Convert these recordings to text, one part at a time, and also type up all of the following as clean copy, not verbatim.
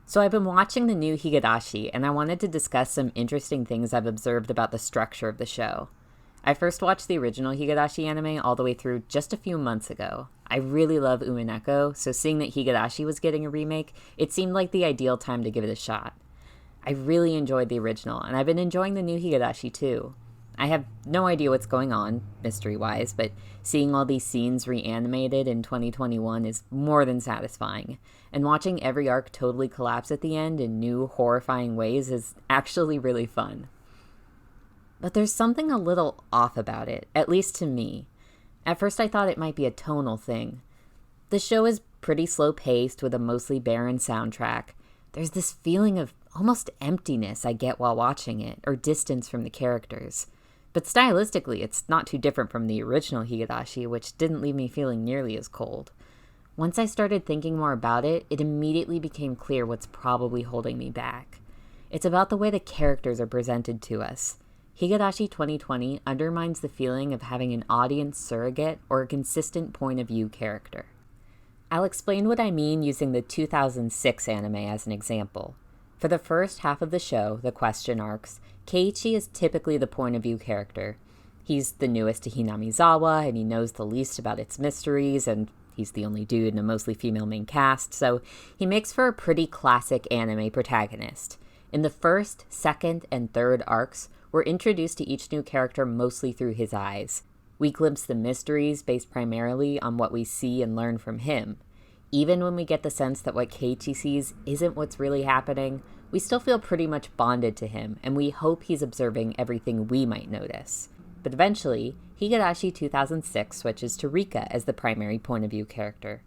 So I've been watching the new Higurashi, and I wanted to discuss some interesting things I've observed about the structure of the show. I first watched the original Higurashi anime all the way through just a few months ago. I really love Umineko, so seeing that Higurashi was getting a remake, it seemed like the ideal time to give it a shot. I really enjoyed the original, and I've been enjoying the new Higurashi too. I have no idea what's going on, mystery-wise, but seeing all these scenes reanimated in 2021 is more than satisfying. And watching every arc totally collapse at the end in new, horrifying ways is actually really fun. But there's something a little off about it, at least to me. At first I thought it might be a tonal thing. The show is pretty slow-paced with a mostly barren soundtrack. There's this feeling of almost emptiness I get while watching it, or distance from the characters. But stylistically, it's not too different from the original Higurashi, which didn't leave me feeling nearly as cold. Once I started thinking more about it, it immediately became clear what's probably holding me back. It's about the way the characters are presented to us. Higurashi 2020 undermines the feeling of having an audience surrogate or a consistent point of view character. I'll explain what I mean using the 2006 anime as an example. For the first half of the show, the question arcs, Keiichi is typically the point of view character. He's the newest to Hinamizawa, and he knows the least about its mysteries, and he's the only dude in a mostly female main cast, so he makes for a pretty classic anime protagonist. In the first, second, and third arcs, we're introduced to each new character mostly through his eyes. We glimpse the mysteries based primarily on what we see and learn from him. Even when we get the sense that what Keiichi sees isn't what's really happening, we still feel pretty much bonded to him, and we hope he's observing everything we might notice. But eventually, Higurashi 2006 switches to Rika as the primary point of view character.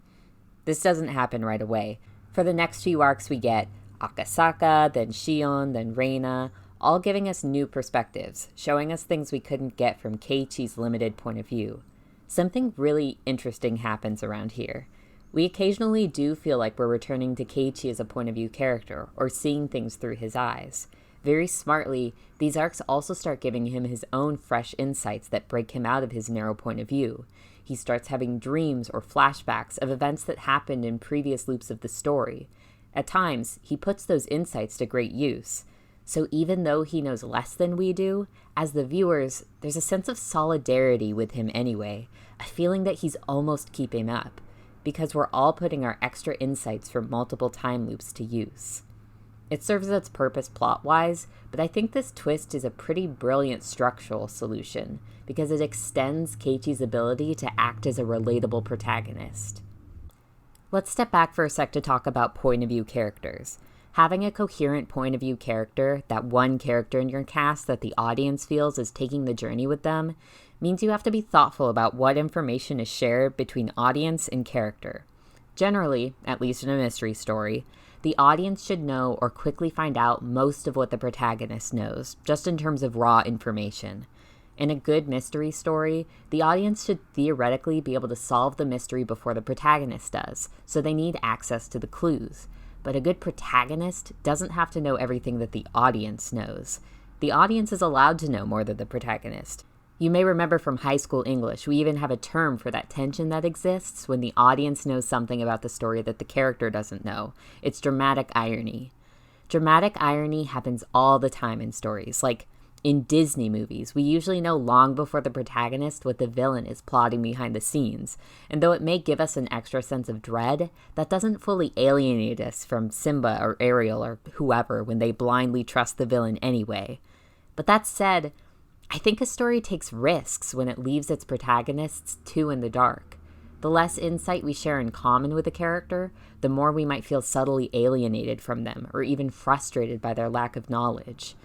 This doesn't happen right away. For the next few arcs we get Akasaka, then Shion, then Reina, all giving us new perspectives, showing us things we couldn't get from Keiichi's limited point of view. Something really interesting happens around here. We occasionally do feel like we're returning to Keiichi as a point of view character, or seeing things through his eyes. Very smartly, these arcs also start giving him his own fresh insights that break him out of his narrow point of view. He starts having dreams or flashbacks of events that happened in previous loops of the story. At times, he puts those insights to great use. So even though he knows less than we do, as the viewers, there's a sense of solidarity with him anyway, a feeling that he's almost keeping up, because we're all putting our extra insights from multiple time loops to use. It serves its purpose plot-wise, but I think this twist is a pretty brilliant structural solution, because it extends Keiichi's ability to act as a relatable protagonist. Let's step back for a sec to talk about point of view characters. Having a coherent point of view character, that one character in your cast that the audience feels is taking the journey with them, means you have to be thoughtful about what information is shared between audience and character. Generally, at least in a mystery story, the audience should know or quickly find out most of what the protagonist knows, just in terms of raw information. In a good mystery story, the audience should theoretically be able to solve the mystery before the protagonist does, so they need access to the clues. But a good protagonist doesn't have to know everything that the audience knows. The audience is allowed to know more than the protagonist. You may remember from high school English, we even have a term for that tension that exists when the audience knows something about the story that the character doesn't know. It's dramatic irony. Dramatic irony happens all the time in stories. Like in Disney movies, we usually know long before the protagonist what the villain is plotting behind the scenes. And though it may give us an extra sense of dread, that doesn't fully alienate us from Simba or Ariel or whoever when they blindly trust the villain anyway. But that said, I think a story takes risks when it leaves its protagonists too in the dark. The less insight we share in common with a character, the more we might feel subtly alienated from them or even frustrated by their lack of knowledge.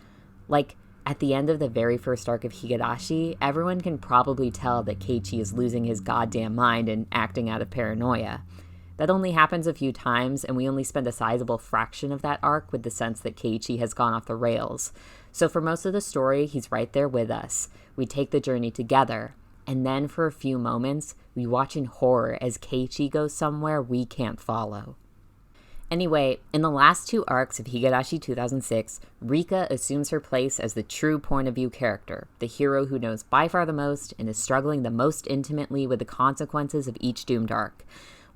Like, at the end of the very first arc of Higurashi, everyone can probably tell that Keiichi is losing his goddamn mind and acting out of paranoia. That only happens a few times, and we only spend a sizable fraction of that arc with the sense that Keiichi has gone off the rails. So for most of the story, he's right there with us. We take the journey together, and then for a few moments, we watch in horror as Keiichi goes somewhere we can't follow. Anyway, in the last two arcs of Higurashi 2006, Rika assumes her place as the true point of view character, the hero who knows by far the most and is struggling the most intimately with the consequences of each doomed arc.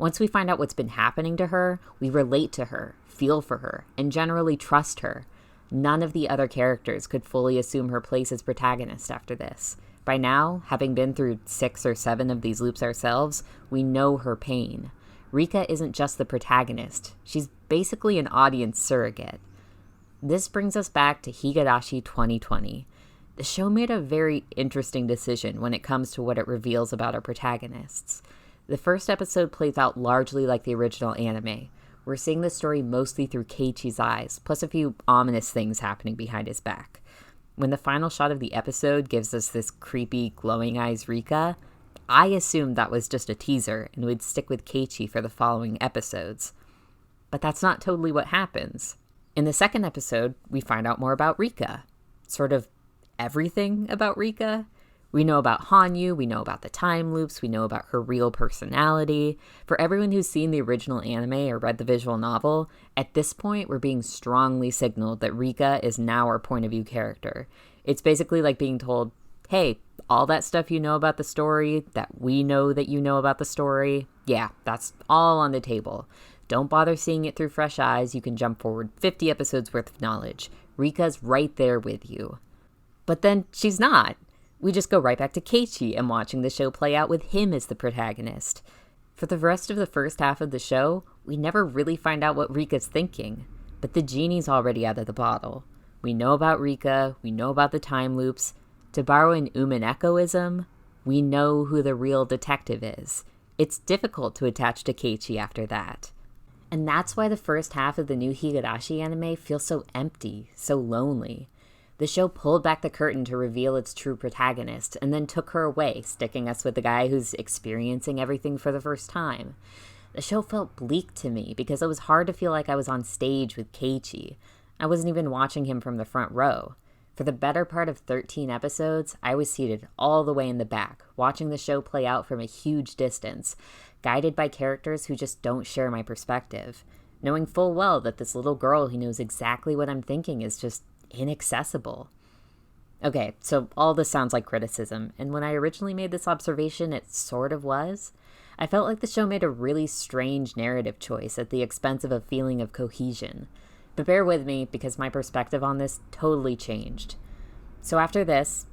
Once we find out what's been happening to her, we relate to her, feel for her and generally trust her. None of the other characters could fully assume her place as protagonist after this. By now, having been through 6 or 7 of these loops ourselves, we know her pain. Rika isn't just the protagonist. She's basically an audience surrogate. This brings us back to Higurashi 2020. The show made a very interesting decision when it comes to what it reveals about our protagonists. The first episode plays out largely like the original anime. We're seeing the story mostly through Keiichi's eyes, plus a few ominous things happening behind his back. When the final shot of the episode gives us this creepy, glowing eyes Rika, I assumed that was just a teaser and would stick with Keiichi for the following episodes. But that's not totally what happens. In the second episode, we find out more about Rika. Sort of everything about Rika. We know about Hanyu, we know about the time loops, we know about her real personality. For everyone who's seen the original anime or read the visual novel, at this point we're being strongly signaled that Rika is now our point of view character. It's basically like being told, hey, all that stuff you know about the story, that we know that you know about the story, yeah, that's all on the table. Don't bother seeing it through fresh eyes, you can jump forward 50 episodes worth of knowledge. Rika's right there with you. But then she's not. We just go right back to Keiichi and watching the show play out with him as the protagonist. For the rest of the first half of the show, we never really find out what Rika's thinking. But the genie's already out of the bottle. We know about Rika, we know about the time loops. To borrow an Umineko-ism, we know who the real detective is. It's difficult to attach to Keiichi after that. And that's why the first half of the new Higurashi anime feels so empty, so lonely. The show pulled back the curtain to reveal its true protagonist, and then took her away, sticking us with the guy who's experiencing everything for the first time. The show felt bleak to me, because it was hard to feel like I was on stage with Keiichi. I wasn't even watching him from the front row. For the better part of 13 episodes, I was seated all the way in the back, watching the show play out from a huge distance, guided by characters who just don't share my perspective, knowing full well that this little girl who knows exactly what I'm thinking is just inaccessible. Okay, so all this sounds like criticism, and when I originally made this observation, it sort of was. I felt like the show made a really strange narrative choice at the expense of a feeling of cohesion. But bear with me, because my perspective on this totally changed. So after this,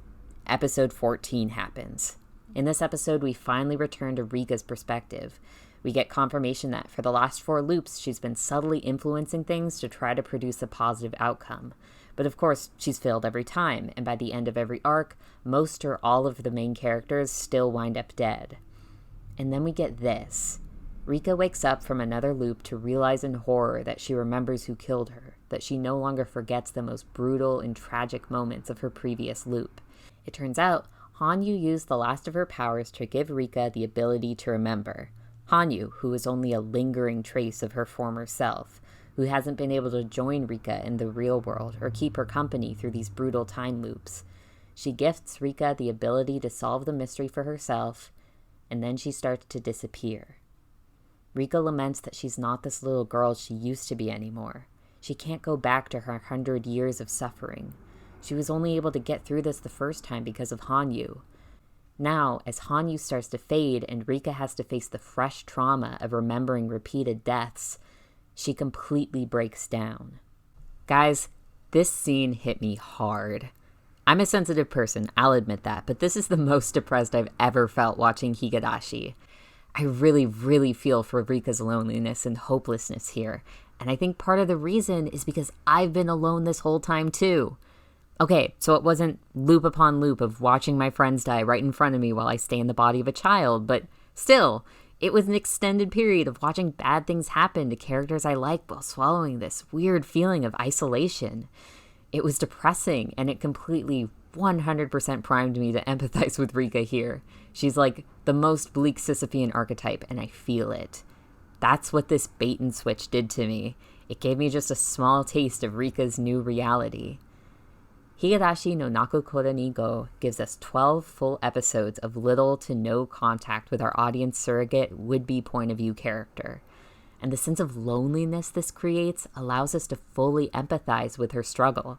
episode 14 happens. In this episode, we finally return to Rika's perspective. We get confirmation that for the last 4 loops, she's been subtly influencing things to try to produce a positive outcome. But of course, she's failed every time, and by the end of every arc, most or all of the main characters still wind up dead. And then we get this. Rika wakes up from another loop to realize in horror that she remembers who killed her, that she no longer forgets the most brutal and tragic moments of her previous loop. It turns out, Hanyu used the last of her powers to give Rika the ability to remember. Hanyu, who is only a lingering trace of her former self, who hasn't been able to join Rika in the real world or keep her company through these brutal time loops. She gifts Rika the ability to solve the mystery for herself, and then she starts to disappear. Rika laments that she's not this little girl she used to be anymore. She can't go back to her 100 years of suffering. She was only able to get through this the first time because of Hanyu. Now, as Hanyu starts to fade and Rika has to face the fresh trauma of remembering repeated deaths, she completely breaks down. Guys, this scene hit me hard. I'm a sensitive person, I'll admit that, but this is the most depressed I've ever felt watching Higurashi. I really, really feel for Rika's loneliness and hopelessness here, and I think part of the reason is because I've been alone this whole time too. Okay, so it wasn't loop upon loop of watching my friends die right in front of me while I stay in the body of a child, but still, it was an extended period of watching bad things happen to characters I like while swallowing this weird feeling of isolation. It was depressing, and it completely 100% primed me to empathize with Rika here. She's like the most bleak Sisyphean archetype, and I feel it. That's what this bait and switch did to me. It gave me just a small taste of Rika's new reality. Higurashi no Nakokora ni Go gives us 12 full episodes of little to no contact with our audience surrogate would-be point-of-view character. And the sense of loneliness this creates allows us to fully empathize with her struggle.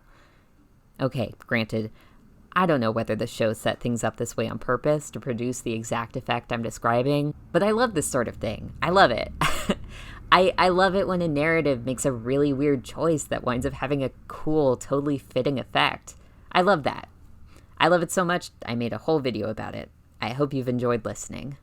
Okay, granted, I don't know whether the show set things up this way on purpose to produce the exact effect I'm describing, but I love this sort of thing. I love it. I love it when a narrative makes a really weird choice that winds up having a cool, totally fitting effect. I love that. I love it so much, I made a whole video about it. I hope you've enjoyed listening.